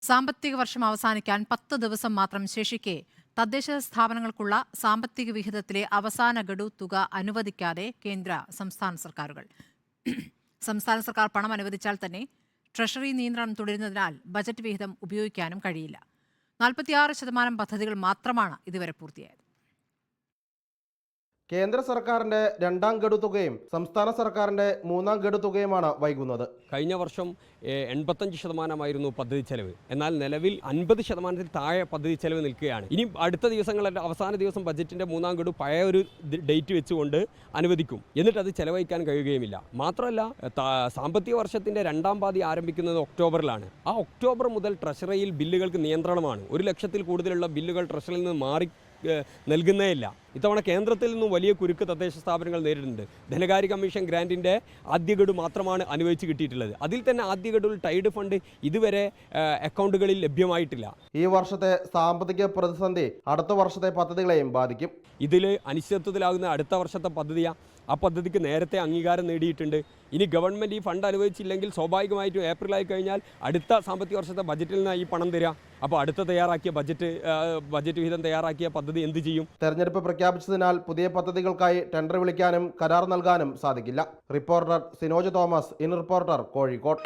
സാമ്പത്തിക വർഷം അവസാനിക്കാൻ 10 ദിവസം മാത്രം ശേഷിക്കെ തദ്ദേശ സ്ഥാപനങ്ങൾക്കുള്ള സാമ്പത്തിക വിഹിതത്തിലെ അവസാന ഗഡു തുക അനുവദിക്കാതെ കേന്ദ്ര സംസ്ഥാന സർക്കാരുകൾ. സംസ്ഥാന സർക്കാർ പണം അനുവദിച്ചാൽ തന്നെ ട്രഷറി നിയന്ത്രണം തുടരുന്നതിനാൽ ബജറ്റ് വിഹിതം ഉപയോഗിക്കാനും കഴിയില്ല. 46% പദ്ധതികൾ മാത്രമാണ് ഇതുവരെ പൂർത്തിയായത്. കേന്ദ്ര സർക്കാരിന്റെ രണ്ടാം ഗഡു തുകയും സംസ്ഥാന സർക്കാരിന്റെ മൂന്നാം ഗഡു തുകയുമാണ് വൈകുന്നത്. കഴിഞ്ഞ വർഷം 85% പദ്ധതി ചെലവ്. എന്നാൽ നിലവിൽ 50% താഴെ പദ്ധതി ചെലവ് നിൽക്കുകയാണ്. ഇനി അടുത്ത ദിവസങ്ങളുടെ അവസാന ദിവസം ബജറ്റിന്റെ മൂന്നാം ഗഡു പഴയ ഒരു ഡേറ്റ് വെച്ചുകൊണ്ട് അനുവദിക്കും. എന്നിട്ട് അത് ചെലവഴിക്കാൻ കഴിയുകയുമില്ല. മാത്രമല്ല, സാമ്പത്തിക വർഷത്തിന്റെ രണ്ടാം പാതി ആരംഭിക്കുന്നത് ഒക്ടോബറിലാണ്. ആ ഒക്ടോബർ മുതൽ ട്രഷറിയിൽ ബില്ലുകൾക്ക് നിയന്ത്രണമാണ്. 1 ലക്ഷത്തിൽ കൂടുതലുള്ള ബില്ലുകൾ ട്രഷറിയിൽ നിന്ന് മാറി നൽകുന്നേയില്ല. ഇത്തവണ കേന്ദ്രത്തിൽ നിന്നും വലിയ കുരുക്ക് തദ്ദേശ സ്ഥാപനങ്ങൾ നേരിടുന്നുണ്ട്. ധനകാര്യ കമ്മീഷൻ ഗ്രാൻറ്റിൻ്റെ ആദ്യ ഗഡു മാത്രമാണ് അനുവദിച്ച് കിട്ടിയിട്ടുള്ളത്. അതിൽ തന്നെ ആദ്യ ഗഡുവിൽ ടൈഡ് ഫണ്ട് ഇതുവരെ അക്കൗണ്ടുകളിൽ ലഭ്യമായിട്ടില്ല. ഈ വർഷത്തെ സാമ്പത്തിക പ്രതിസന്ധി അടുത്ത വർഷത്തെ പദ്ധതികളെയും ബാധിക്കും. ഇതിൽ അനിശ്ചിതത്വത്തിലാകുന്ന അടുത്ത വർഷത്തെ പദ്ധതിയാണ്. ആ പദ്ധതിക്ക് നേരത്തെ അംഗീകാരം നേടിയിട്ടുണ്ട്. ഇനി ഗവൺമെൻറ് ഈ ഫണ്ട് അനുവദിച്ചില്ലെങ്കിൽ സ്വാഭാവികമായിട്ടും ഏപ്രിലായി കഴിഞ്ഞാൽ അടുത്ത സാമ്പത്തിക വർഷത്തെ ബജറ്റിൽ നിന്ന് ഈ പണം തരിക. അപ്പോൾ അടുത്ത തയ്യാറാക്കിയ ബജറ്റ് വിഹിതം തയ്യാറാക്കിയ പദ്ധതി എന്ത് ചെയ്യും? തെരഞ്ഞെടുപ്പ് പ്രഖ്യാപിച്ചതിനാൽ പുതിയ പദ്ധതികൾക്കായി ടെൻഡർ വിളിക്കാനും കരാർ നൽകാനും സാധിക്കില്ല. Reporter Sinoj Thomas, in reporter, Kozhikode.